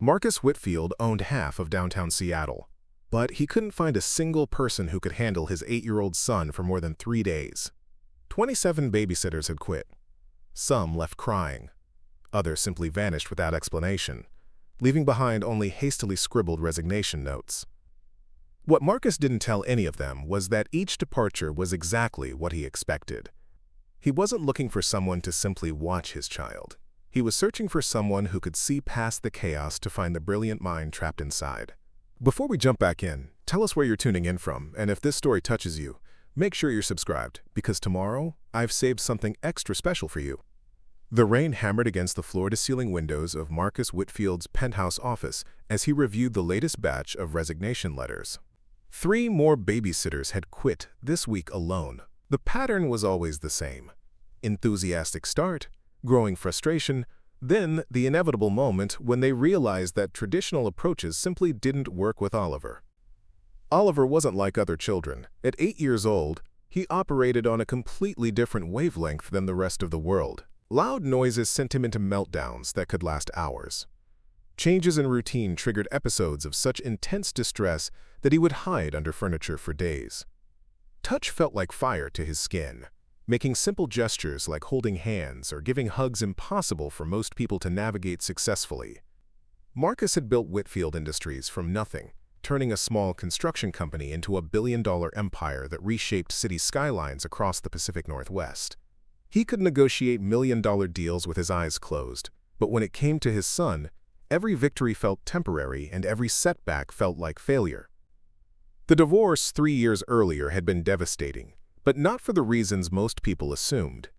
Marcus Whitfield owned half of downtown Seattle, but he couldn't find a single person who could handle his 8-year-old son for more than 3 days. 27 babysitters had quit. Some left crying. Others simply vanished without explanation, leaving behind only hastily scribbled resignation notes. What Marcus didn't tell any of them was that each departure was exactly what he expected. He wasn't looking for someone to simply watch his child. He was searching for someone who could see past the chaos to find the brilliant mind trapped inside. Before we jump back in, tell us where you're tuning in from, and if this story touches you, make sure you're subscribed, because tomorrow I've saved something extra special for you. The rain hammered against the floor-to-ceiling windows of Marcus Whitfield's penthouse office as he reviewed the latest batch of resignation letters. 3 more babysitters had quit this week alone. The pattern was always the same. Enthusiastic start, growing frustration, then the inevitable moment when they realized that traditional approaches simply didn't work with Oliver. Oliver wasn't like other children. At 8 years old, he operated on a completely different wavelength than the rest of the world. Loud noises sent him into meltdowns that could last hours. Changes in routine triggered episodes of such intense distress that he would hide under furniture for days. Touch felt like fire to his skin, making simple gestures like holding hands or giving hugs impossible for most people to navigate successfully. Marcus had built Whitfield Industries from nothing, turning a small construction company into a billion-dollar empire that reshaped city skylines across the Pacific Northwest. He could negotiate million-dollar deals with his eyes closed, but when it came to his son, every victory felt temporary and every setback felt like failure. The divorce 3 years earlier had been devastating, but not for the reasons most people assumed.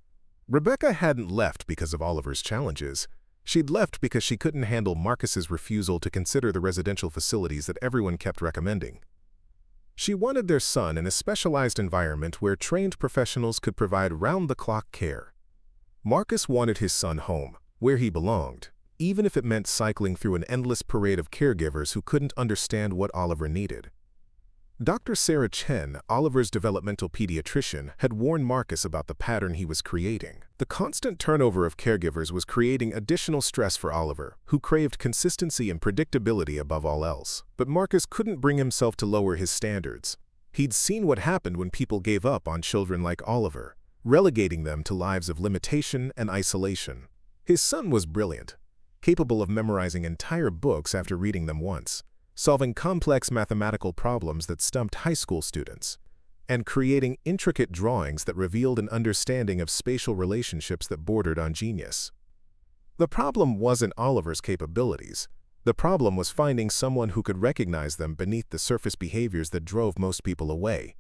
Rebecca hadn't left because of Oliver's challenges. She'd left because she couldn't handle Marcus's refusal to consider the residential facilities that everyone kept recommending. She wanted their son in a specialized environment where trained professionals could provide round-the-clock care. Marcus wanted his son home, where he belonged, even if it meant cycling through an endless parade of caregivers who couldn't understand what Oliver needed. Dr. Sarah Chen, Oliver's developmental pediatrician, had warned Marcus about the pattern he was creating. The constant turnover of caregivers was creating additional stress for Oliver, who craved consistency and predictability above all else. But Marcus couldn't bring himself to lower his standards. He'd seen what happened when people gave up on children like Oliver, relegating them to lives of limitation and isolation. His son was brilliant, capable of memorizing entire books after reading them once, solving complex mathematical problems that stumped high school students, and creating intricate drawings that revealed an understanding of spatial relationships that bordered on genius. The problem wasn't Oliver's capabilities. The problem was finding someone who could recognize them beneath the surface behaviors that drove most people away.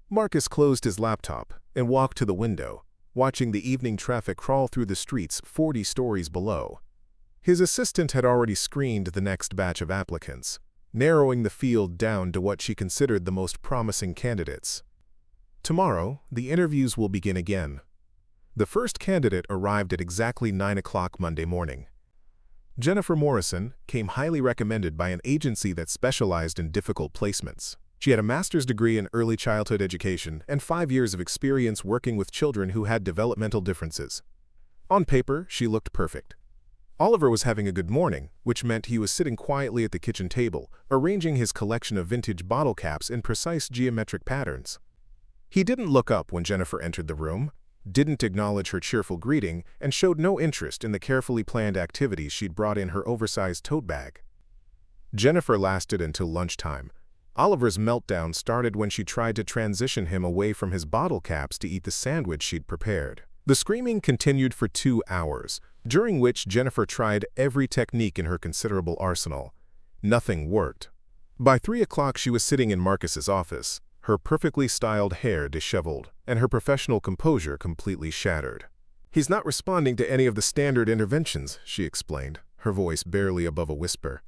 Marcus closed his laptop and walked to the window, watching the evening traffic crawl through the streets 40 stories below. His assistant had already screened the next batch of applicants, narrowing the field down to what she considered the most promising candidates. Tomorrow, the interviews will begin again. The first candidate arrived at exactly 9 o'clock Monday morning. Jennifer Morrison came highly recommended by an agency that specialized in difficult placements. She had a master's degree in early childhood education and 5 years of experience working with children who had developmental differences. On paper, she looked perfect. Oliver was having a good morning, which meant he was sitting quietly at the kitchen table, arranging his collection of vintage bottle caps in precise geometric patterns. He didn't look up when Jennifer entered the room, didn't acknowledge her cheerful greeting, and showed no interest in the carefully planned activities she'd brought in her oversized tote bag. Jennifer lasted until lunchtime. Oliver's meltdown started when she tried to transition him away from his bottle caps to eat the sandwich she'd prepared. The screaming continued for 2 hours, during which Jennifer tried every technique in her considerable arsenal. Nothing worked. By 3 o'clock she was sitting in Marcus's office, her perfectly styled hair disheveled, and her professional composure completely shattered. "He's not responding to any of the standard interventions," she explained, her voice barely above a whisper.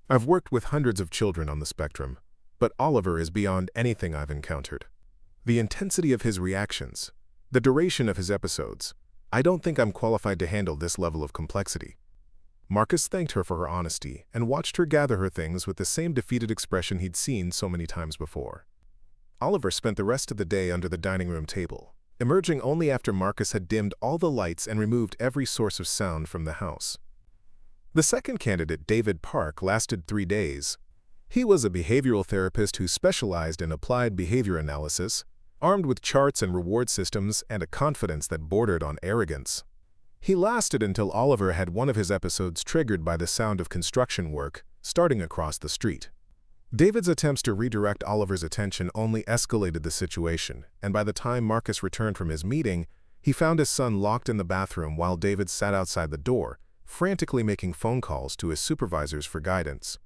"I've worked with hundreds of children on the spectrum, but Oliver is beyond anything I've encountered. The intensity of his reactions, the duration of his episodes, I don't think I'm qualified to handle this level of complexity." Marcus thanked her for her honesty and watched her gather her things with the same defeated expression he'd seen so many times before. Oliver spent the rest of the day under the dining room table, emerging only after Marcus had dimmed all the lights and removed every source of sound from the house. The second candidate, David Park, lasted 3 days. He was a behavioral therapist who specialized in applied behavior analysis, armed with charts and reward systems and a confidence that bordered on arrogance. He lasted until Oliver had one of his episodes triggered by the sound of construction work starting across the street. David's attempts to redirect Oliver's attention only escalated the situation, and by the time Marcus returned from his meeting, he found his son locked in the bathroom while David sat outside the door, frantically making phone calls to his supervisors for guidance.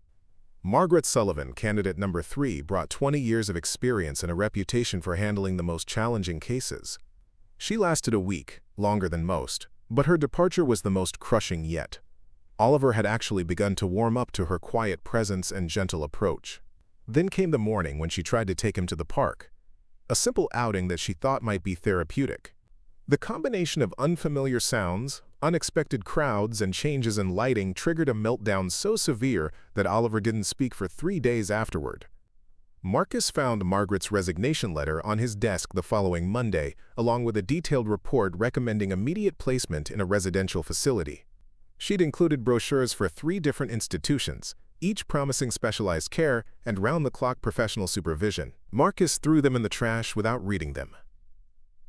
Margaret Sullivan, candidate number 3, brought 20 years of experience and a reputation for handling the most challenging cases. She lasted a week, longer than most, but her departure was the most crushing yet. Oliver had actually begun to warm up to her quiet presence and gentle approach. Then came the morning when she tried to take him to the park, a simple outing that she thought might be therapeutic. The combination of unfamiliar sounds, unexpected crowds, and changes in lighting triggered a meltdown so severe that Oliver didn't speak for 3 days afterward. Marcus found Margaret's resignation letter on his desk the following Monday, along with a detailed report recommending immediate placement in a residential facility. She'd included brochures for 3 different institutions, each promising specialized care and round-the-clock professional supervision. Marcus threw them in the trash without reading them.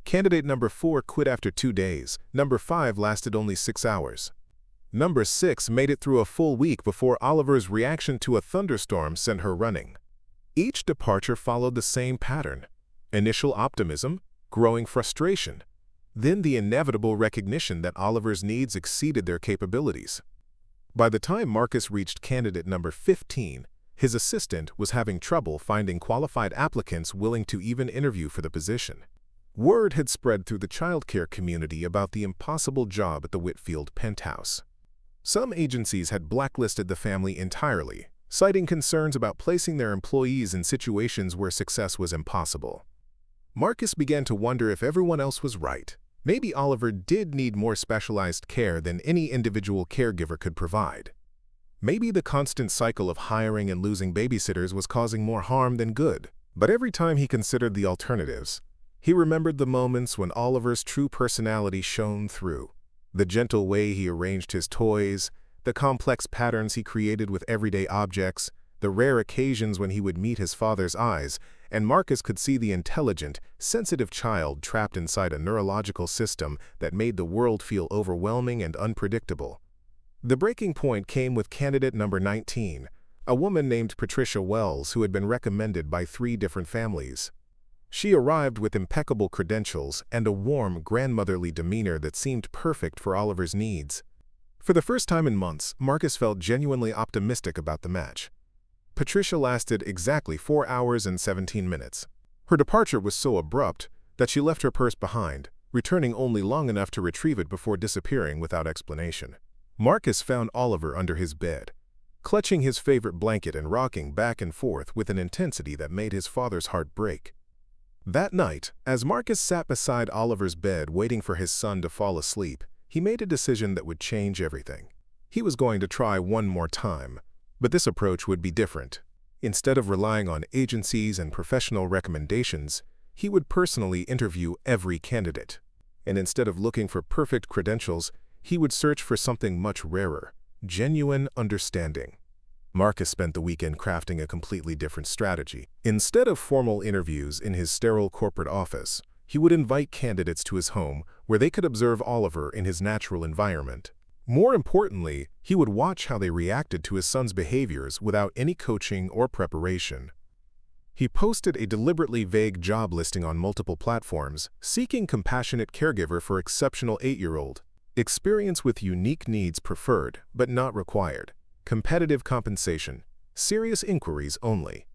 Candidate number 4 quit after 2 days. Number 5 lasted only 6 hours. Number 6 made it through a full week before Oliver's reaction to a thunderstorm sent her running. Each departure followed the same pattern: initial optimism, growing frustration, then the inevitable recognition that Oliver's needs exceeded their capabilities. By the time Marcus reached candidate number 15, his assistant was having trouble finding qualified applicants willing to even interview for the position. Word had spread through the childcare community about the impossible job at the Whitfield penthouse. Some agencies had blacklisted the family entirely, citing concerns about placing their employees in situations where success was impossible. Marcus began to wonder if everyone else was right. Maybe Oliver did need more specialized care than any individual caregiver could provide. Maybe the constant cycle of hiring and losing babysitters was causing more harm than good. But every time he considered the alternatives, he remembered the moments when Oliver's true personality shone through. The gentle way he arranged his toys, the complex patterns he created with everyday objects, the rare occasions when he would meet his father's eyes, and Marcus could see the intelligent, sensitive child trapped inside a neurological system that made the world feel overwhelming and unpredictable. The breaking point came with candidate number 19, a woman named Patricia Wells who had been recommended by 3 different families. She arrived with impeccable credentials and a warm, grandmotherly demeanor that seemed perfect for Oliver's needs. For the first time in months, Marcus felt genuinely optimistic about the match. Patricia lasted exactly 4 hours and 17 minutes. Her departure was so abrupt that she left her purse behind, returning only long enough to retrieve it before disappearing without explanation. Marcus found Oliver under his bed, clutching his favorite blanket and rocking back and forth with an intensity that made his father's heart break. That night, as Marcus sat beside Oliver's bed waiting for his son to fall asleep, he made a decision that would change everything. He was going to try one more time, but this approach would be different. Instead of relying on agencies and professional recommendations, he would personally interview every candidate. And instead of looking for perfect credentials, he would search for something much rarer: genuine understanding. Marcus spent the weekend crafting a completely different strategy. Instead of formal interviews in his sterile corporate office, he would invite candidates to his home where they could observe Oliver in his natural environment. More importantly, he would watch how they reacted to his son's behaviors without any coaching or preparation. He posted a deliberately vague job listing on multiple platforms, seeking compassionate caregiver for exceptional 8-year-old. Experience with unique needs preferred, but not required. Competitive compensation. Serious inquiries only.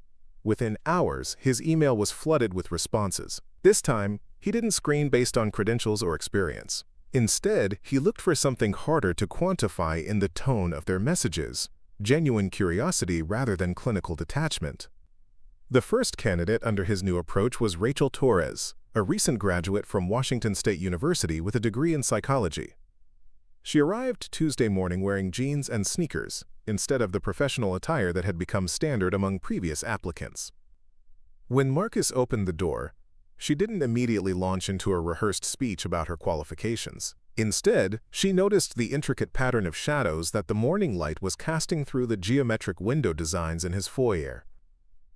Within hours, his email was flooded with responses. This time, he didn't screen based on credentials or experience. Instead, he looked for something harder to quantify in the tone of their messages: genuine curiosity rather than clinical detachment. The first candidate under his new approach was Rachel Torres, a recent graduate from Washington State University with a degree in psychology. She arrived Tuesday morning wearing jeans and sneakers, instead of the professional attire that had become standard among previous applicants. When Marcus opened the door, she didn't immediately launch into a rehearsed speech about her qualifications. Instead, she noticed the intricate pattern of shadows that the morning light was casting through the geometric window designs in his foyer.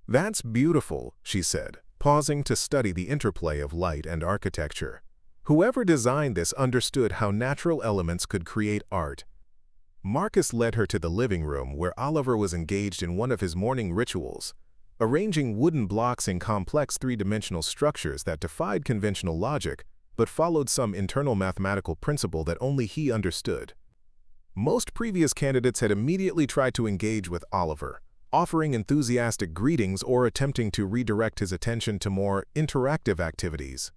"That's beautiful," she said, pausing to study the interplay of light and architecture. Whoever designed this understood how natural elements could create art. Marcus led her to the living room where Oliver was engaged in one of his morning rituals, arranging wooden blocks in complex three-dimensional structures that defied conventional logic but followed some internal mathematical principle that only he understood. Most previous candidates had immediately tried to engage with Oliver, offering enthusiastic greetings or attempting to redirect his attention to more interactive activities.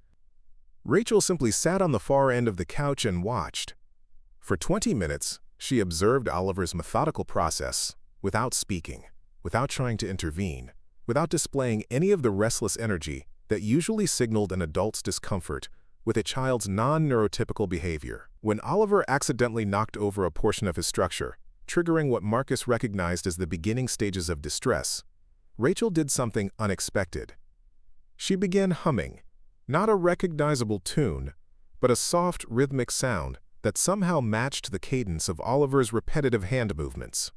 Rachel simply sat on the far end of the couch and watched. For 20 minutes, she observed Oliver's methodical process, without speaking, without trying to intervene, without displaying any of the restless energy that usually signaled an adult's discomfort with a child's non-neurotypical behavior. When Oliver accidentally knocked over a portion of his structure, triggering what Marcus recognized as the beginning stages of distress, Rachel did something unexpected. She began humming, not a recognizable tune, but a soft, rhythmic sound that somehow matched the cadence of Oliver's repetitive hand movements.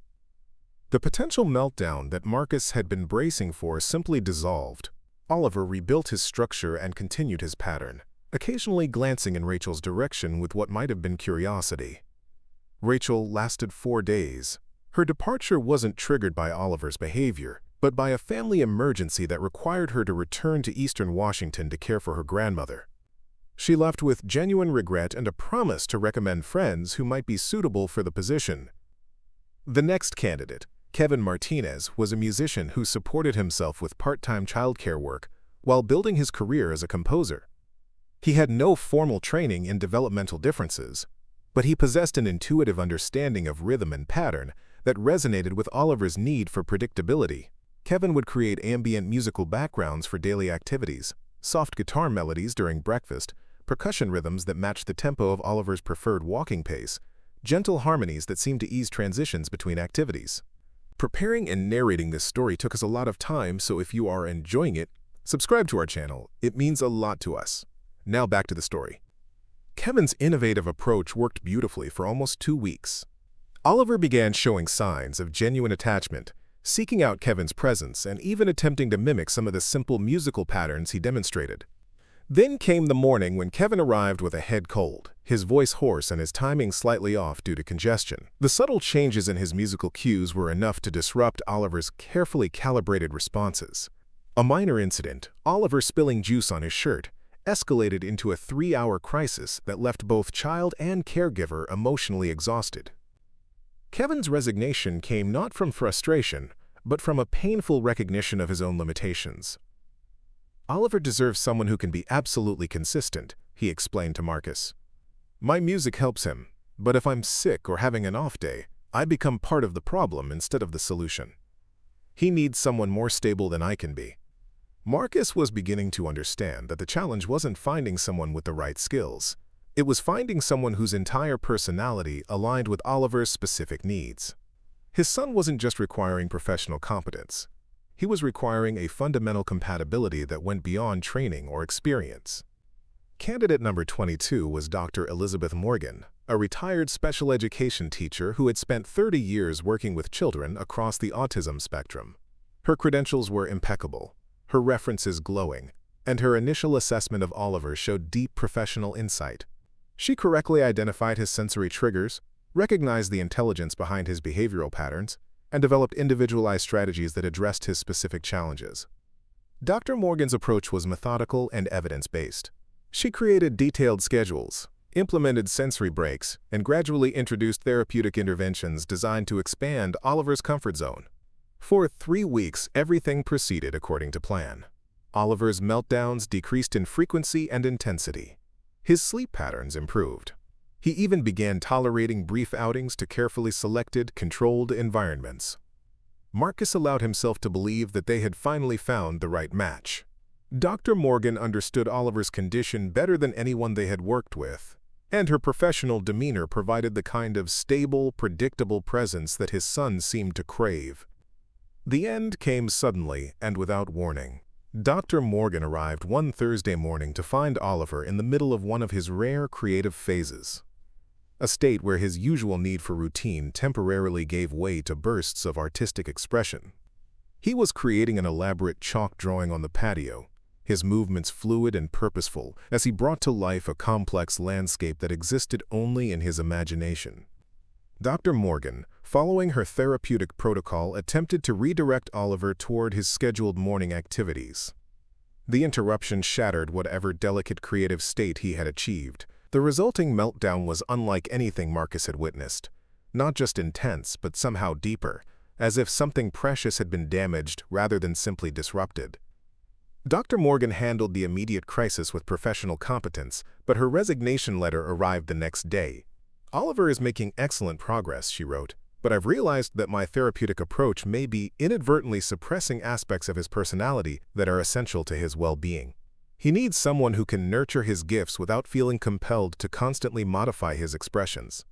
The potential meltdown that Marcus had been bracing for simply dissolved. Oliver rebuilt his structure and continued his pattern, occasionally glancing in Rachel's direction with what might have been curiosity. Rachel lasted 4 days. Her departure wasn't triggered by Oliver's behavior, but by a family emergency that required her to return to Eastern Washington to care for her grandmother. She left with genuine regret and a promise to recommend friends who might be suitable for the position. The next candidate, Kevin Martinez, was a musician who supported himself with part-time childcare work while building his career as a composer. He had no formal training in developmental differences, but he possessed an intuitive understanding of rhythm and pattern that resonated with Oliver's need for predictability. Kevin would create ambient musical backgrounds for daily activities, soft guitar melodies during breakfast, percussion rhythms that matched the tempo of Oliver's preferred walking pace, gentle harmonies that seemed to ease transitions between activities. Preparing and narrating this story took us a lot of time, so if you are enjoying it, subscribe to our channel. It means a lot to us. Now back to the story. Kevin's innovative approach worked beautifully for almost 2 weeks. Oliver began showing signs of genuine attachment, seeking out Kevin's presence and even attempting to mimic some of the simple musical patterns he demonstrated. Then came the morning when Kevin arrived with a head cold, his voice hoarse and his timing slightly off due to congestion. The subtle changes in his musical cues were enough to disrupt Oliver's carefully calibrated responses. A minor incident, Oliver spilling juice on his shirt, escalated into a 3-hour crisis that left both child and caregiver emotionally exhausted. Kevin's resignation came not from frustration, but from a painful recognition of his own limitations. "Oliver deserves someone who can be absolutely consistent," he explained to Marcus. "My music helps him, but if I'm sick or having an off day, I become part of the problem instead of the solution. He needs someone more stable than I can be." Marcus was beginning to understand that the challenge wasn't finding someone with the right skills. It was finding someone whose entire personality aligned with Oliver's specific needs. His son wasn't just requiring professional competence. He was requiring a fundamental compatibility that went beyond training or experience. Candidate number 22 was Dr. Elizabeth Morgan, a retired special education teacher who had spent 30 years working with children across the autism spectrum. Her credentials were impeccable, her references glowing, and her initial assessment of Oliver showed deep professional insight. She correctly identified his sensory triggers, recognized the intelligence behind his behavioral patterns, and developed individualized strategies that addressed his specific challenges. Dr. Morgan's approach was methodical and evidence-based. She created detailed schedules, implemented sensory breaks, and gradually introduced therapeutic interventions designed to expand Oliver's comfort zone. For 3 weeks, everything proceeded according to plan. Oliver's meltdowns decreased in frequency and intensity. His sleep patterns improved. He even began tolerating brief outings to carefully selected, controlled environments. Marcus allowed himself to believe that they had finally found the right match. Dr. Morgan understood Oliver's condition better than anyone they had worked with, and her professional demeanor provided the kind of stable, predictable presence that his son seemed to crave. The end came suddenly and without warning. Dr. Morgan arrived one Thursday morning to find Oliver in the middle of one of his rare creative phases. a state where his usual need for routine temporarily gave way to bursts of artistic expression. He was creating an elaborate chalk drawing on the patio, his movements fluid and purposeful as he brought to life a complex landscape that existed only in his imagination. Dr. Morgan, following her therapeutic protocol, attempted to redirect Oliver toward his scheduled morning activities. The interruption shattered whatever delicate creative state he had achieved. The resulting meltdown was unlike anything Marcus had witnessed, not just intense but somehow deeper, as if something precious had been damaged rather than simply disrupted. Dr. Morgan handled the immediate crisis with professional competence, but her resignation letter arrived the next day. "Oliver is making excellent progress," she wrote, "but I've realized that my therapeutic approach may be inadvertently suppressing aspects of his personality that are essential to his well-being. He needs someone who can nurture his gifts without feeling compelled to constantly modify his expressions."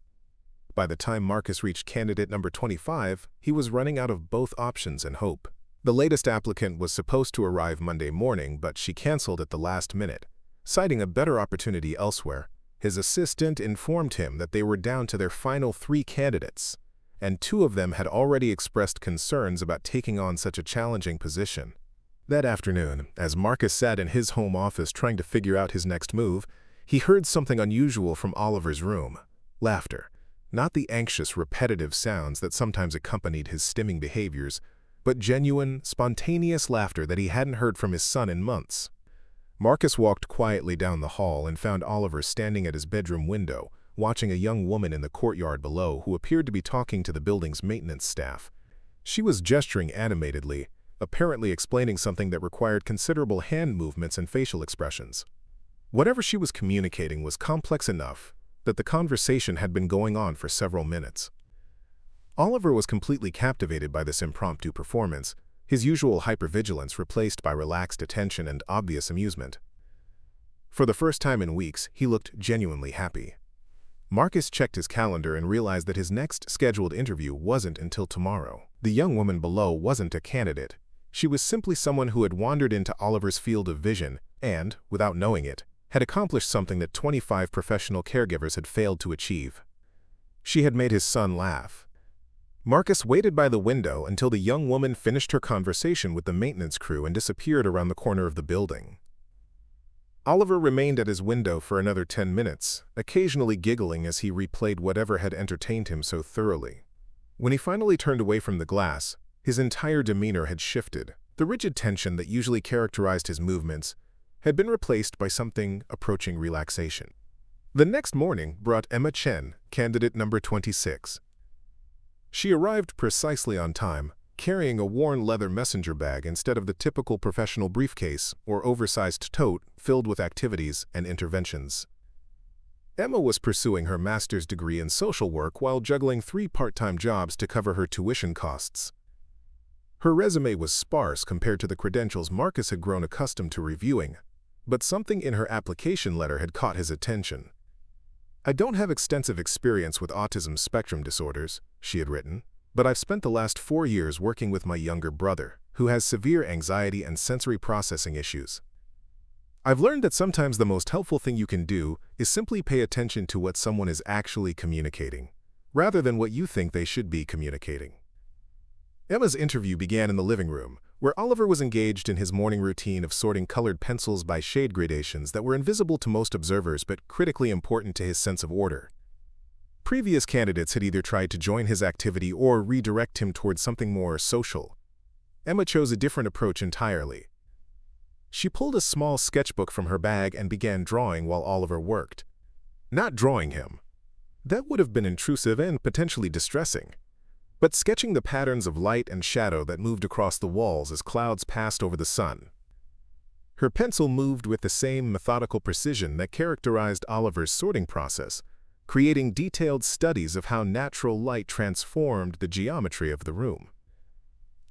By the time Marcus reached candidate number 25, he was running out of both options and hope. The latest applicant was supposed to arrive Monday morning, but she canceled at the last minute, citing a better opportunity elsewhere. His assistant informed him that they were down to their final 3 candidates, and 2 of them had already expressed concerns about taking on such a challenging position. That afternoon, as Marcus sat in his home office trying to figure out his next move, he heard something unusual from Oliver's room: laughter. Not the anxious, repetitive sounds that sometimes accompanied his stimming behaviors, but genuine, spontaneous laughter that he hadn't heard from his son in months. Marcus walked quietly down the hall and found Oliver standing at his bedroom window, watching a young woman in the courtyard below who appeared to be talking to the building's maintenance staff. She was gesturing animatedly, apparently explaining something that required considerable hand movements and facial expressions. Whatever she was communicating was complex enough that the conversation had been going on for several minutes. Oliver was completely captivated by this impromptu performance, his usual hypervigilance replaced by relaxed attention and obvious amusement. For the first time in weeks, he looked genuinely happy. Marcus checked his calendar and realized that his next scheduled interview wasn't until tomorrow. The young woman below wasn't a candidate. She was simply someone who had wandered into Oliver's field of vision and, without knowing it, had accomplished something that 25 professional caregivers had failed to achieve. She had made his son laugh. Marcus waited by the window until the young woman finished her conversation with the maintenance crew and disappeared around the corner of the building. Oliver remained at his window for another 10 minutes, occasionally giggling as he replayed whatever had entertained him so thoroughly. When he finally turned away from the glass, his entire demeanor had shifted. The rigid tension that usually characterized his movements had been replaced by something approaching relaxation. The next morning brought Emma Chen, candidate number 26. She arrived precisely on time, carrying a worn leather messenger bag instead of the typical professional briefcase or oversized tote filled with activities and interventions. Emma was pursuing her master's degree in social work while juggling 3 part-time jobs to cover her tuition costs. Her resume was sparse compared to the credentials Marcus had grown accustomed to reviewing, but something in her application letter had caught his attention. "I don't have extensive experience with autism spectrum disorders," she had written, "but I've spent the last 4 years working with my younger brother, who has severe anxiety and sensory processing issues. I've learned that sometimes the most helpful thing you can do is simply pay attention to what someone is actually communicating, rather than what you think they should be communicating." Emma's interview began in the living room, where Oliver was engaged in his morning routine of sorting colored pencils by shade gradations that were invisible to most observers but critically important to his sense of order. Previous candidates had either tried to join his activity or redirect him towards something more social. Emma chose a different approach entirely. She pulled a small sketchbook from her bag and began drawing while Oliver worked. Not drawing him. That would have been intrusive and potentially distressing. But sketching the patterns of light and shadow that moved across the walls as clouds passed over the sun. Her pencil moved with the same methodical precision that characterized Oliver's sorting process, creating detailed studies of how natural light transformed the geometry of the room.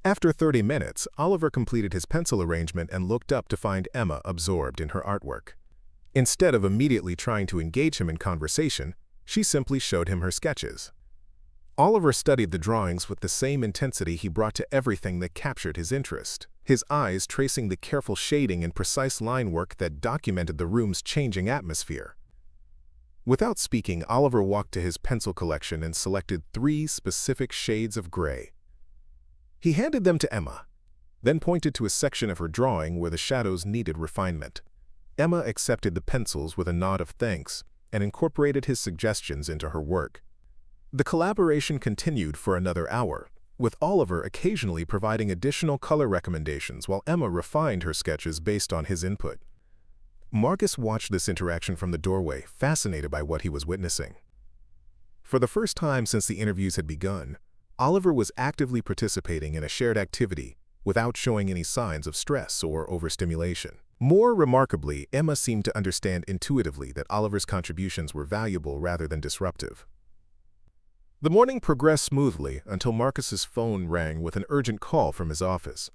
After 30 minutes, Oliver completed his pencil arrangement and looked up to find Emma absorbed in her artwork. Instead of immediately trying to engage him in conversation, she simply showed him her sketches. Oliver studied the drawings with the same intensity he brought to everything that captured his interest, his eyes tracing the careful shading and precise line work that documented the room's changing atmosphere. Without speaking, Oliver walked to his pencil collection and selected 3 specific shades of gray. He handed them to Emma, then pointed to a section of her drawing where the shadows needed refinement. Emma accepted the pencils with a nod of thanks and incorporated his suggestions into her work. The collaboration continued for another hour, with Oliver occasionally providing additional color recommendations while Emma refined her sketches based on his input. Marcus watched this interaction from the doorway, fascinated by what he was witnessing. For the first time since the interviews had begun, Oliver was actively participating in a shared activity without showing any signs of stress or overstimulation. More remarkably, Emma seemed to understand intuitively that Oliver's contributions were valuable rather than disruptive. The morning progressed smoothly until Marcus's phone rang with an urgent call from his office.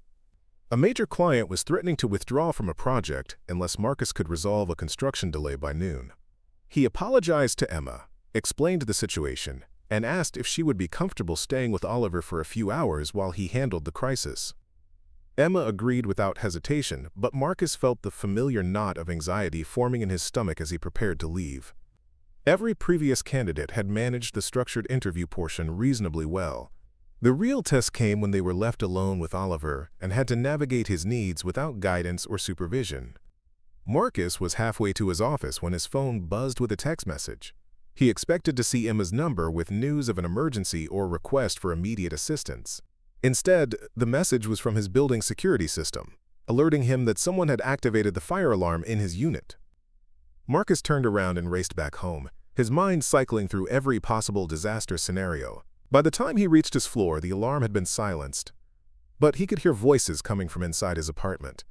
A major client was threatening to withdraw from a project unless Marcus could resolve a construction delay by noon. He apologized to Emma, explained the situation, and asked if she would be comfortable staying with Oliver for a few hours while he handled the crisis. Emma agreed without hesitation, but Marcus felt the familiar knot of anxiety forming in his stomach as he prepared to leave. Every previous candidate had managed the structured interview portion reasonably well. The real test came when they were left alone with Oliver and had to navigate his needs without guidance or supervision. Marcus was halfway to his office when his phone buzzed with a text message. He expected to see Emma's number with news of an emergency or request for immediate assistance. Instead, the message was from his building security system, alerting him that someone had activated the fire alarm in his unit. Marcus turned around and raced back home, his mind cycling through every possible disaster scenario. By the time he reached his floor, the alarm had been silenced, but he could hear voices coming from inside his apartment.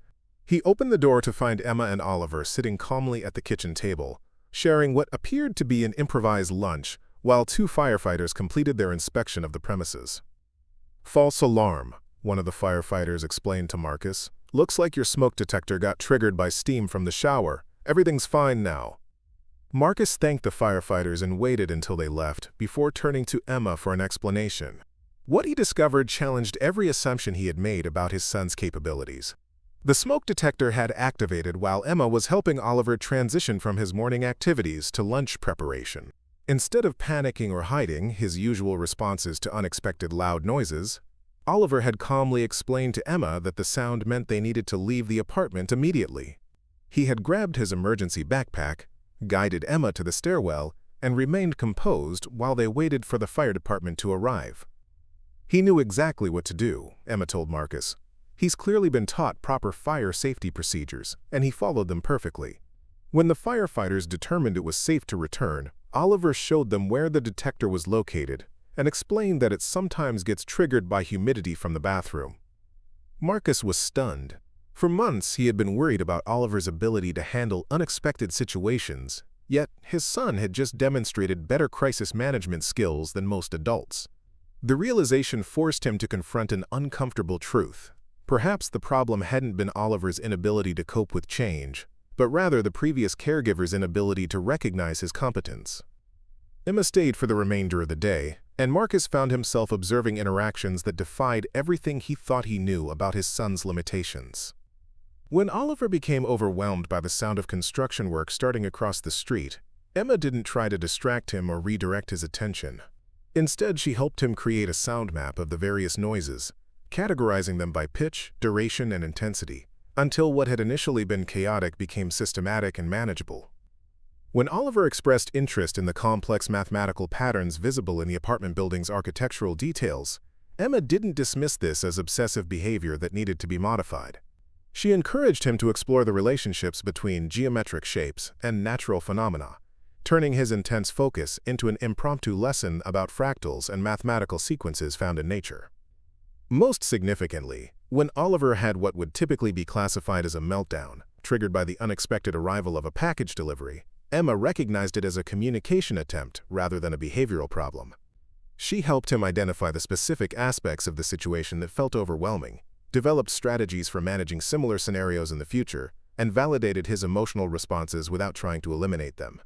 He opened the door to find Emma and Oliver sitting calmly at the kitchen table, sharing what appeared to be an improvised lunch, while 2 firefighters completed their inspection of the premises. "False alarm," one of the firefighters explained to Marcus. "Looks like your smoke detector got triggered by steam from the shower. Everything's fine now." Marcus thanked the firefighters and waited until they left before turning to Emma for an explanation. What he discovered challenged every assumption he had made about his son's capabilities. The smoke detector had activated while Emma was helping Oliver transition from his morning activities to lunch preparation. Instead of panicking or hiding his usual responses to unexpected loud noises, Oliver had calmly explained to Emma that the sound meant they needed to leave the apartment immediately. He had grabbed his emergency backpack, guided Emma to the stairwell, and remained composed while they waited for the fire department to arrive. He knew exactly what to do, Emma told Marcus. He's clearly been taught proper fire safety procedures, and he followed them perfectly. When the firefighters determined it was safe to return, Oliver showed them where the detector was located and explained that it sometimes gets triggered by humidity from the bathroom. Marcus was stunned. For months, he had been worried about Oliver's ability to handle unexpected situations, yet his son had just demonstrated better crisis management skills than most adults. The realization forced him to confront an uncomfortable truth. Perhaps the problem hadn't been Oliver's inability to cope with change, but rather the previous caregiver's inability to recognize his competence. Emma stayed for the remainder of the day, and Marcus found himself observing interactions that defied everything he thought he knew about his son's limitations. When Oliver became overwhelmed by the sound of construction work starting across the street, Emma didn't try to distract him or redirect his attention. Instead, she helped him create a sound map of the various noises, categorizing them by pitch, duration, and intensity, until what had initially been chaotic became systematic and manageable. When Oliver expressed interest in the complex mathematical patterns visible in the apartment building's architectural details, Emma didn't dismiss this as obsessive behavior that needed to be modified. She encouraged him to explore the relationships between geometric shapes and natural phenomena, turning his intense focus into an impromptu lesson about fractals and mathematical sequences found in nature. Most significantly, when Oliver had what would typically be classified as a meltdown, triggered by the unexpected arrival of a package delivery, Emma recognized it as a communication attempt rather than a behavioral problem. She helped him identify the specific aspects of the situation that felt overwhelming, developed strategies for managing similar scenarios in the future, and validated his emotional responses without trying to eliminate them.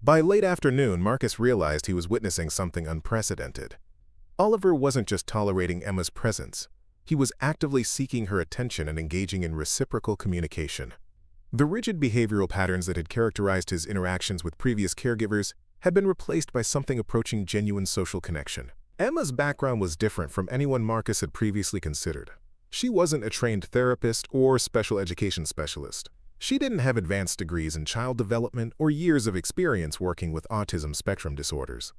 By late afternoon, Marcus realized he was witnessing something unprecedented. Oliver wasn't just tolerating Emma's presence. He was actively seeking her attention and engaging in reciprocal communication. The rigid behavioral patterns that had characterized his interactions with previous caregivers had been replaced by something approaching genuine social connection. Emma's background was different from anyone Marcus had previously considered. She wasn't a trained therapist or special education specialist. She didn't have advanced degrees in child development or years of experience working with autism spectrum disorders.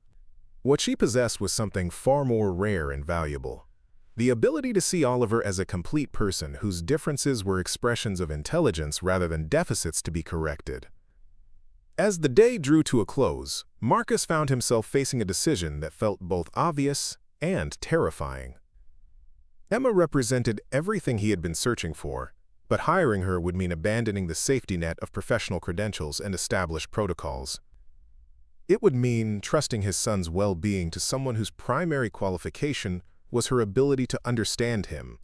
What she possessed was something far more rare and valuable: the ability to see Oliver as a complete person whose differences were expressions of intelligence rather than deficits to be corrected. As the day drew to a close, Marcus found himself facing a decision that felt both obvious and terrifying. Emma represented everything he had been searching for, but hiring her would mean abandoning the safety net of professional credentials and established protocols. It would mean trusting his son's well-being to someone whose primary qualification was her ability to understand him.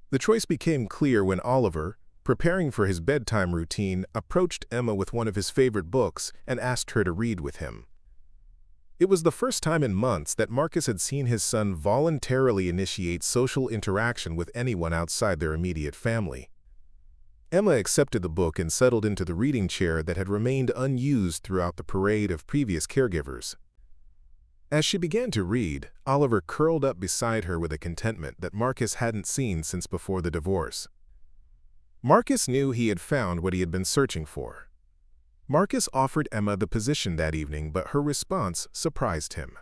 The choice became clear when Oliver, preparing for his bedtime routine, approached Emma with one of his favorite books and asked her to read with him. It was the first time in months that Marcus had seen his son voluntarily initiate social interaction with anyone outside their immediate family. Emma accepted the book and settled into the reading chair that had remained unused throughout the parade of previous caregivers. As she began to read, Oliver curled up beside her with a contentment that Marcus hadn't seen since before the divorce. Marcus knew he had found what he had been searching for. Marcus offered Emma the position that evening, but her response surprised him.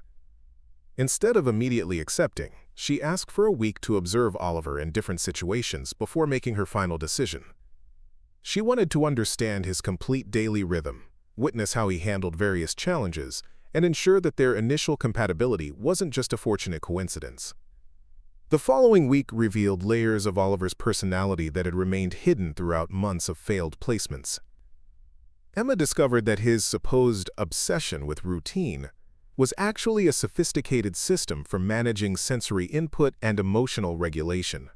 Instead of immediately accepting, she asked for a week to observe Oliver in different situations before making her final decision. She wanted to understand his complete daily rhythm, witness how he handled various challenges, and ensure that their initial compatibility wasn't just a fortunate coincidence. The following week revealed layers of Oliver's personality that had remained hidden throughout months of failed placements. Emma discovered that his supposed obsession with routine was actually a sophisticated system for managing sensory input and emotional regulation.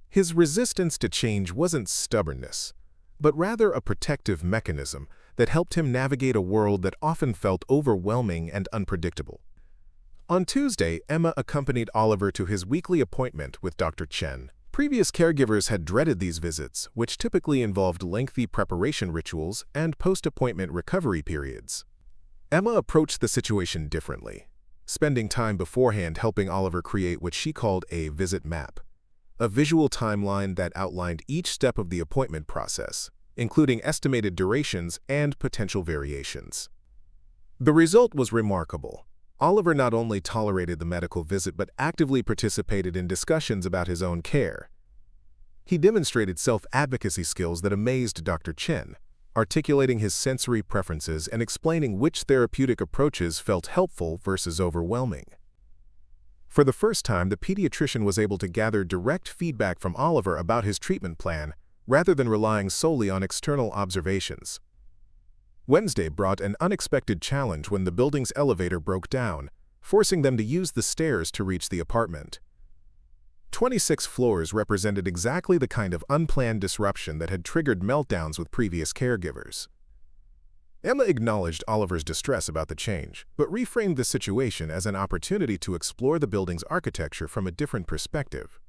His resistance to change wasn't stubbornness, but rather a protective mechanism that helped him navigate a world that often felt overwhelming and unpredictable. On Tuesday, Emma accompanied Oliver to his weekly appointment with Dr. Chen. Previous caregivers had dreaded these visits, which typically involved lengthy preparation rituals and post-appointment recovery periods. Emma approached the situation differently, spending time beforehand helping Oliver create what she called a visit map, a visual timeline that outlined each step of the appointment process, including estimated durations and potential variations. The result was remarkable. Oliver not only tolerated the medical visit but actively participated in discussions about his own care. He demonstrated self-advocacy skills that amazed Dr. Chen, articulating his sensory preferences and explaining which therapeutic approaches felt helpful versus overwhelming. For the first time, the pediatrician was able to gather direct feedback from Oliver about his treatment plan, rather than relying solely on external observations. Wednesday brought an unexpected challenge when the building's elevator broke down, forcing them to use the stairs to reach the apartment. 26 floors represented exactly the kind of unplanned disruption that had triggered meltdowns with previous caregivers. Emma acknowledged Oliver's distress about the change, but reframed the situation as an opportunity to explore the building's architecture from a different perspective.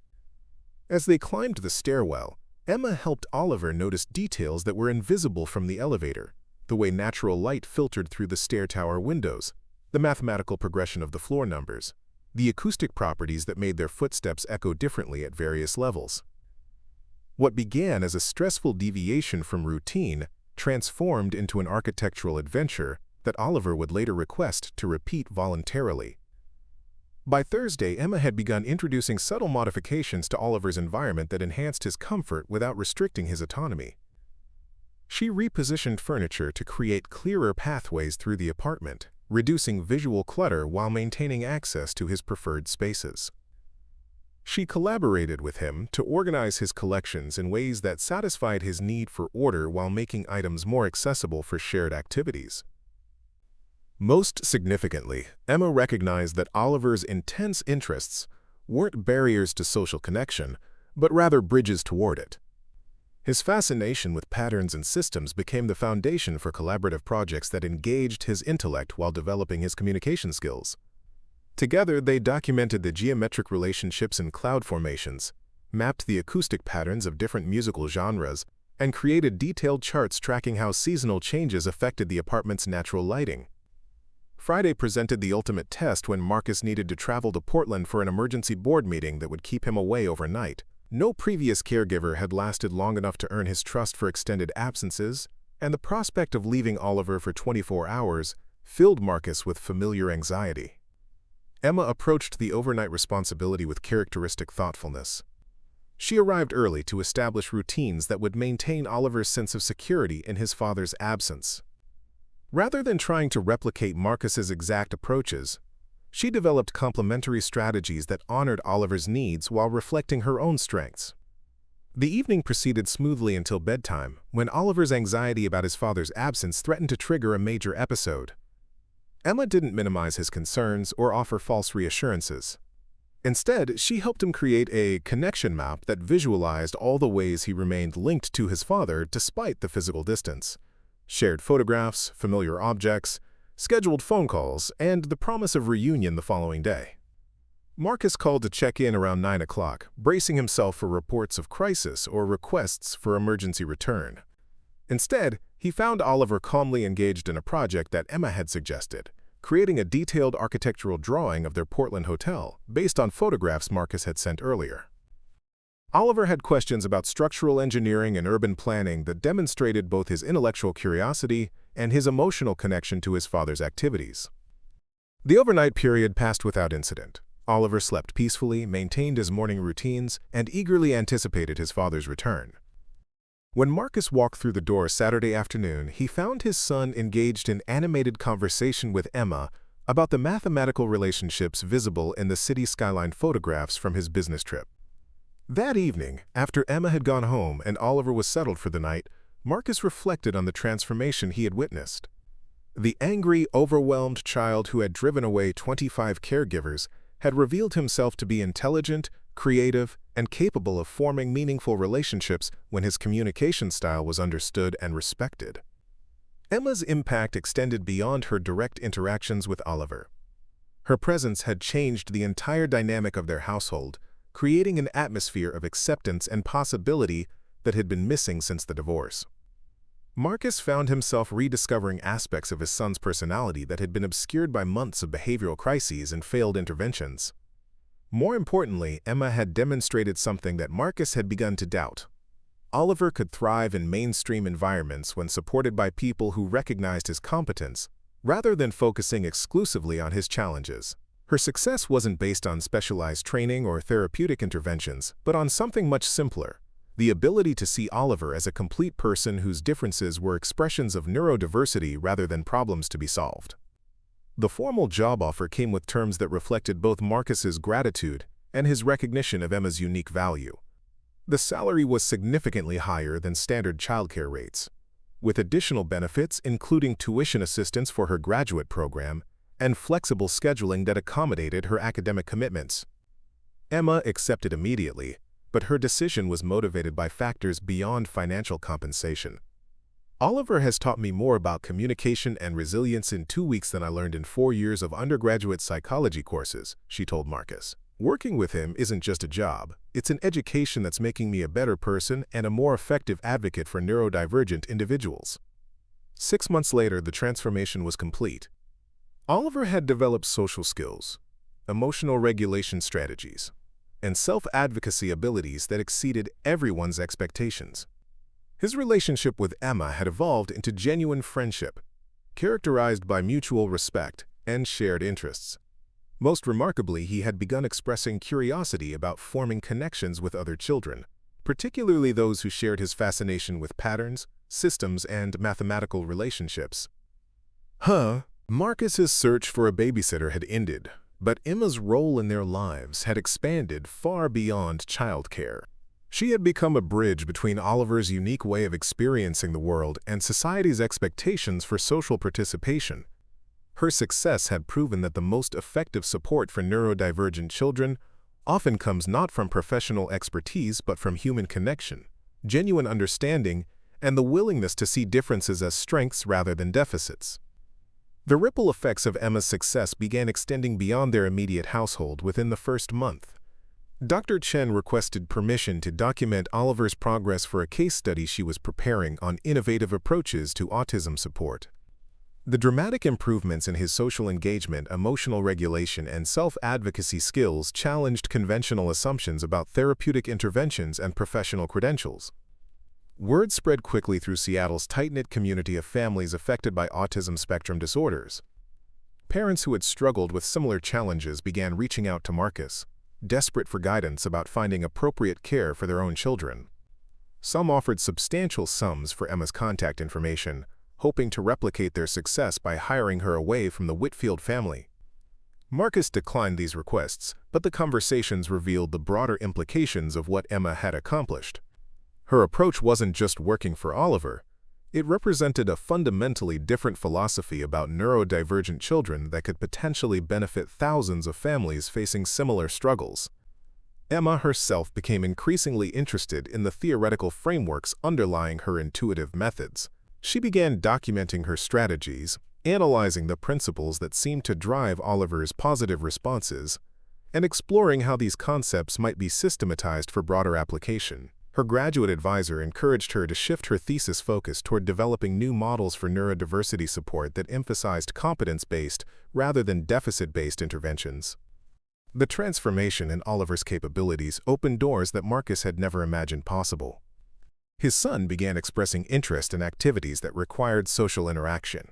As they climbed the stairwell, Emma helped Oliver notice details that were invisible from the elevator: the way natural light filtered through the stair tower windows, the mathematical progression of the floor numbers, the acoustic properties that made their footsteps echo differently at various levels. What began as a stressful deviation from routine transformed into an architectural adventure that Oliver would later request to repeat voluntarily. By Thursday, Emma had begun introducing subtle modifications to Oliver's environment that enhanced his comfort without restricting his autonomy. She repositioned furniture to create clearer pathways through the apartment, reducing visual clutter while maintaining access to his preferred spaces. She collaborated with him to organize his collections in ways that satisfied his need for order while making items more accessible for shared activities. Most significantly, Emma recognized that Oliver's intense interests weren't barriers to social connection, but rather bridges toward it. His fascination with patterns and systems became the foundation for collaborative projects that engaged his intellect while developing his communication skills. Together, they documented the geometric relationships in cloud formations, mapped the acoustic patterns of different musical genres, and created detailed charts tracking how seasonal changes affected the apartment's natural lighting. Friday presented the ultimate test when Marcus needed to travel to Portland for an emergency board meeting that would keep him away overnight. No previous caregiver had lasted long enough to earn his trust for extended absences, and the prospect of leaving Oliver for 24 hours filled Marcus with familiar anxiety. Emma approached the overnight responsibility with characteristic thoughtfulness. She arrived early to establish routines that would maintain Oliver's sense of security in his father's absence. Rather than trying to replicate Marcus's exact approaches, she developed complementary strategies that honored Oliver's needs while reflecting her own strengths. The evening proceeded smoothly until bedtime, when Oliver's anxiety about his father's absence threatened to trigger a major episode. Emma didn't minimize his concerns or offer false reassurances. Instead, she helped him create a connection map that visualized all the ways he remained linked to his father despite the physical distance. Shared photographs, familiar objects, scheduled phone calls, and the promise of reunion the following day. Marcus called to check in around 9 o'clock, bracing himself for reports of crisis or requests for emergency return. Instead, he found Oliver calmly engaged in a project that Emma had suggested, creating a detailed architectural drawing of their Portland hotel based on photographs Marcus had sent earlier. Oliver had questions about structural engineering and urban planning that demonstrated both his intellectual curiosity and his emotional connection to his father's activities. The overnight period passed without incident. Oliver slept peacefully, maintained his morning routines, and eagerly anticipated his father's return. When Marcus walked through the door Saturday afternoon, he found his son engaged in animated conversation with Emma about the mathematical relationships visible in the city skyline photographs from his business trip. That evening, after Emma had gone home and Oliver was settled for the night, Marcus reflected on the transformation he had witnessed. The angry, overwhelmed child who had driven away 25 caregivers had revealed himself to be intelligent, creative, and capable of forming meaningful relationships when his communication style was understood and respected. Emma's impact extended beyond her direct interactions with Oliver. Her presence had changed the entire dynamic of their household, creating an atmosphere of acceptance and possibility that had been missing since the divorce. Marcus found himself rediscovering aspects of his son's personality that had been obscured by months of behavioral crises and failed interventions. More importantly, Emma had demonstrated something that Marcus had begun to doubt. Oliver could thrive in mainstream environments when supported by people who recognized his competence, rather than focusing exclusively on his challenges. Her success wasn't based on specialized training or therapeutic interventions, but on something much simpler: the ability to see Oliver as a complete person whose differences were expressions of neurodiversity rather than problems to be solved. The formal job offer came with terms that reflected both Marcus's gratitude and his recognition of Emma's unique value. The salary was significantly higher than standard childcare rates, with additional benefits including tuition assistance for her graduate program and flexible scheduling that accommodated her academic commitments. Emma accepted immediately, but her decision was motivated by factors beyond financial compensation. Oliver has taught me more about communication and resilience in 2 weeks than I learned in 4 years of undergraduate psychology courses, she told Marcus. Working with him isn't just a job, it's an education that's making me a better person and a more effective advocate for neurodivergent individuals. 6 months later, the transformation was complete. Oliver had developed social skills, emotional regulation strategies, and self-advocacy abilities that exceeded everyone's expectations. His relationship with Emma had evolved into genuine friendship, characterized by mutual respect and shared interests. Most remarkably, he had begun expressing curiosity about forming connections with other children, particularly those who shared his fascination with patterns, systems, and mathematical relationships. Marcus's search for a babysitter had ended, but Emma's role in their lives had expanded far beyond childcare. She had become a bridge between Oliver's unique way of experiencing the world and society's expectations for social participation. Her success had proven that the most effective support for neurodivergent children often comes not from professional expertise but from human connection, genuine understanding, and the willingness to see differences as strengths rather than deficits. The ripple effects of Emma's success began extending beyond their immediate household within the first month. Dr. Chen requested permission to document Oliver's progress for a case study she was preparing on innovative approaches to autism support. The dramatic improvements in his social engagement, emotional regulation, and self-advocacy skills challenged conventional assumptions about therapeutic interventions and professional credentials. Word spread quickly through Seattle's tight-knit community of families affected by autism spectrum disorders. Parents who had struggled with similar challenges began reaching out to Marcus, desperate for guidance about finding appropriate care for their own children. Some offered substantial sums for Emma's contact information, hoping to replicate their success by hiring her away from the Whitfield family. Marcus declined these requests, but the conversations revealed the broader implications of what Emma had accomplished. Her approach wasn't just working for Oliver. It represented a fundamentally different philosophy about neurodivergent children that could potentially benefit thousands of families facing similar struggles. Emma herself became increasingly interested in the theoretical frameworks underlying her intuitive methods. She began documenting her strategies, analyzing the principles that seemed to drive Oliver's positive responses, and exploring how these concepts might be systematized for broader application. Her graduate advisor encouraged her to shift her thesis focus toward developing new models for neurodiversity support that emphasized competence-based rather than deficit-based interventions. The transformation in Oliver's capabilities opened doors that Marcus had never imagined possible. His son began expressing interest in activities that required social interaction,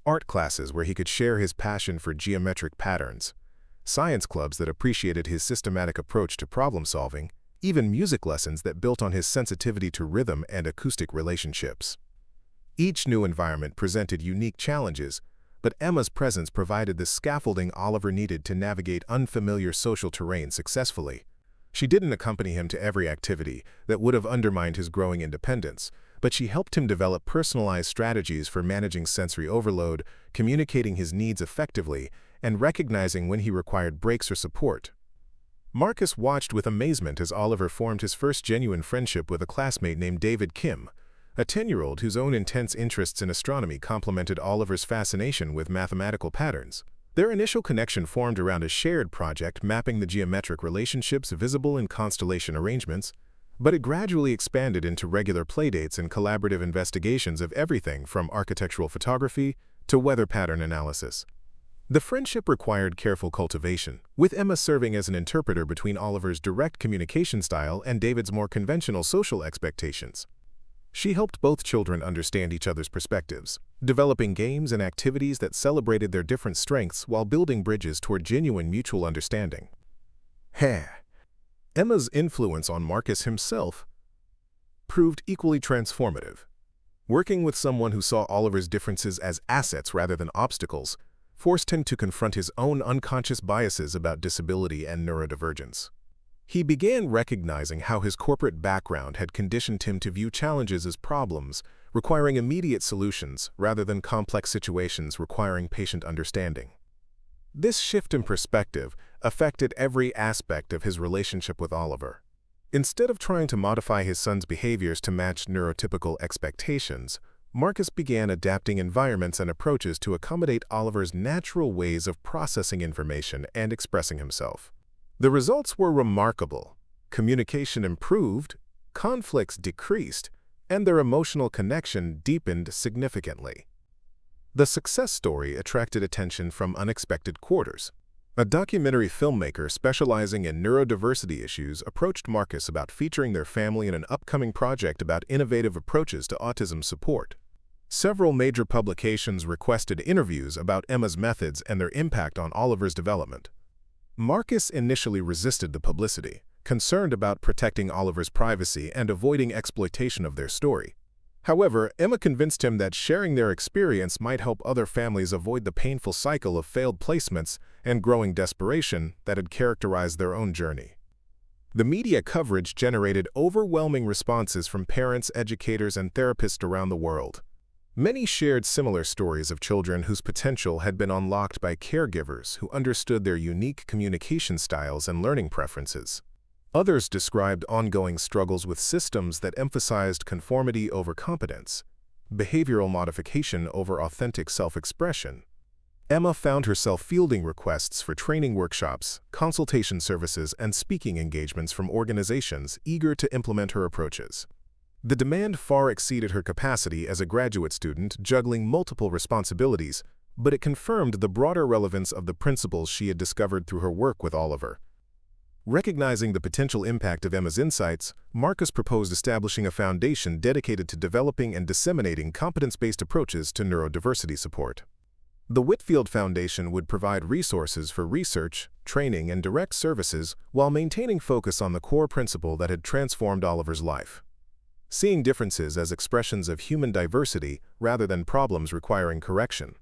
art classes where he could share his passion for geometric patterns, science clubs that appreciated his systematic approach to problem-solving, even music lessons that built on his sensitivity to rhythm and acoustic relationships. Each new environment presented unique challenges, but Emma's presence provided the scaffolding Oliver needed to navigate unfamiliar social terrain successfully. She didn't accompany him to every activity that would have undermined his growing independence, but she helped him develop personalized strategies for managing sensory overload, communicating his needs effectively, and recognizing when he required breaks or support. Marcus watched with amazement as Oliver formed his first genuine friendship with a classmate named David Kim, a 10-year-old whose own intense interests in astronomy complemented Oliver's fascination with mathematical patterns. Their initial connection formed around a shared project mapping the geometric relationships visible in constellation arrangements, but it gradually expanded into regular playdates and collaborative investigations of everything from architectural photography to weather pattern analysis. The friendship required careful cultivation, with Emma serving as an interpreter between Oliver's direct communication style and David's more conventional social expectations. She helped both children understand each other's perspectives, developing games and activities that celebrated their different strengths while building bridges toward genuine mutual understanding. Emma's influence on Marcus himself proved equally transformative. Working with someone who saw Oliver's differences as assets rather than obstacles forced him to confront his own unconscious biases about disability and neurodivergence. He began recognizing how his corporate background had conditioned him to view challenges as problems, requiring immediate solutions rather than complex situations requiring patient understanding. This shift in perspective affected every aspect of his relationship with Oliver. Instead of trying to modify his son's behaviors to match neurotypical expectations, Marcus began adapting environments and approaches to accommodate Oliver's natural ways of processing information and expressing himself. The results were remarkable. Communication improved, conflicts decreased, and their emotional connection deepened significantly. The success story attracted attention from unexpected quarters. A documentary filmmaker specializing in neurodiversity issues approached Marcus about featuring their family in an upcoming project about innovative approaches to autism support. Several major publications requested interviews about Emma's methods and their impact on Oliver's development. Marcus initially resisted the publicity, concerned about protecting Oliver's privacy and avoiding exploitation of their story. However, Emma convinced him that sharing their experience might help other families avoid the painful cycle of failed placements and growing desperation that had characterized their own journey. The media coverage generated overwhelming responses from parents, educators, and therapists around the world. Many shared similar stories of children whose potential had been unlocked by caregivers who understood their unique communication styles and learning preferences. Others described ongoing struggles with systems that emphasized conformity over competence, behavioral modification over authentic self-expression, Emma found herself fielding requests for training workshops, consultation services, and speaking engagements from organizations eager to implement her approaches. The demand far exceeded her capacity as a graduate student juggling multiple responsibilities, but it confirmed the broader relevance of the principles she had discovered through her work with Oliver. Recognizing the potential impact of Emma's insights, Marcus proposed establishing a foundation dedicated to developing and disseminating competence-based approaches to neurodiversity support. The Whitfield Foundation would provide resources for research, training, and direct services while maintaining focus on the core principle that had transformed Oliver's life: seeing differences as expressions of human diversity rather than problems requiring correction.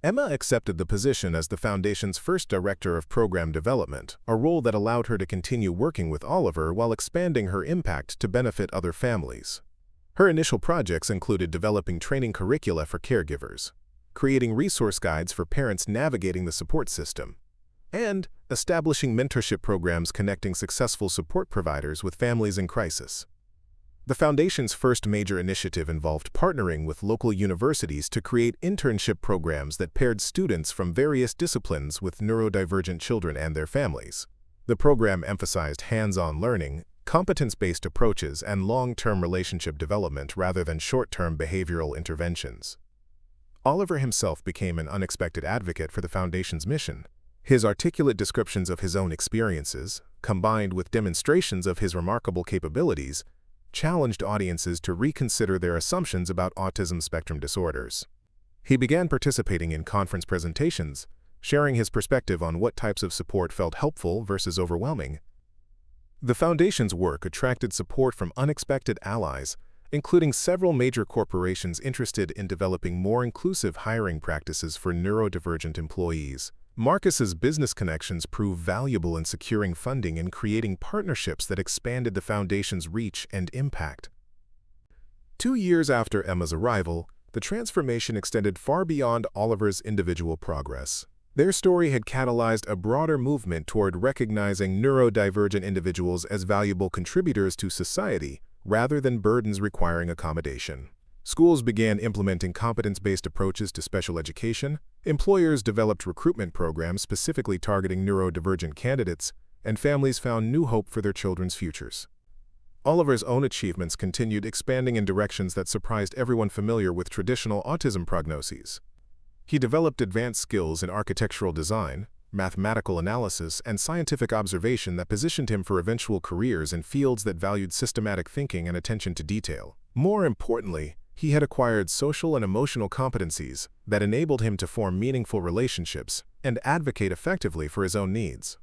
Emma accepted the position as the Foundation's first Director of Program Development, a role that allowed her to continue working with Oliver while expanding her impact to benefit other families. Her initial projects included developing training curricula for caregivers, creating resource guides for parents navigating the support system, and establishing mentorship programs connecting successful support providers with families in crisis. The Foundation's first major initiative involved partnering with local universities to create internship programs that paired students from various disciplines with neurodivergent children and their families. The program emphasized hands-on learning, competence-based approaches, and long-term relationship development rather than short-term behavioral interventions. Oliver himself became an unexpected advocate for the Foundation's mission. His articulate descriptions of his own experiences, combined with demonstrations of his remarkable capabilities, challenged audiences to reconsider their assumptions about autism spectrum disorders. He began participating in conference presentations, sharing his perspective on what types of support felt helpful versus overwhelming. The Foundation's work attracted support from unexpected allies, including several major corporations interested in developing more inclusive hiring practices for neurodivergent employees. Marcus's business connections proved valuable in securing funding and creating partnerships that expanded the Foundation's reach and impact. 2 years after Emma's arrival, the transformation extended far beyond Oliver's individual progress. Their story had catalyzed a broader movement toward recognizing neurodivergent individuals as valuable contributors to society rather than burdens requiring accommodation. Schools began implementing competence-based approaches to special education, employers developed recruitment programs specifically targeting neurodivergent candidates, and families found new hope for their children's futures. Oliver's own achievements continued expanding in directions that surprised everyone familiar with traditional autism prognoses. He developed advanced skills in architectural design, mathematical analysis, and scientific observation that positioned him for eventual careers in fields that valued systematic thinking and attention to detail. More importantly, he had acquired social and emotional competencies that enabled him to form meaningful relationships and advocate effectively for his own needs.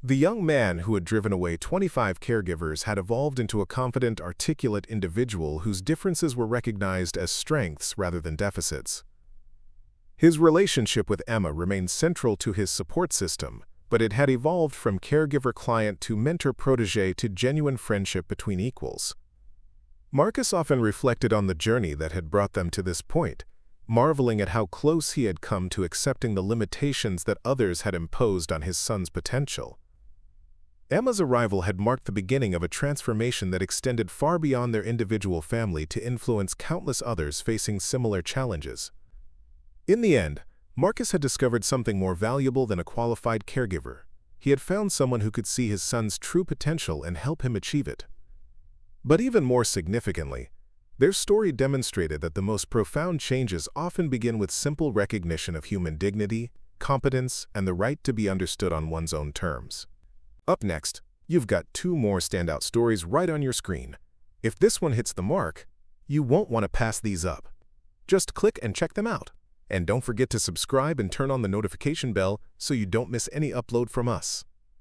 The young man who had driven away 25 caregivers had evolved into a confident, articulate individual whose differences were recognized as strengths rather than deficits. His relationship with Emma remained central to his support system, but it had evolved from caregiver-client to mentor-protege to genuine friendship between equals. Marcus often reflected on the journey that had brought them to this point, marveling at how close he had come to accepting the limitations that others had imposed on his son's potential. Emma's arrival had marked the beginning of a transformation that extended far beyond their individual family to influence countless others facing similar challenges. In the end, Marcus had discovered something more valuable than a qualified caregiver. He had found someone who could see his son's true potential and help him achieve it. But even more significantly, their story demonstrated that the most profound changes often begin with simple recognition of human dignity, competence, and the right to be understood on one's own terms. Up next, you've got 2 more standout stories right on your screen. If this one hits the mark, you won't want to pass these up. Just click and check them out. And don't forget to subscribe and turn on the notification bell so you don't miss any upload from us.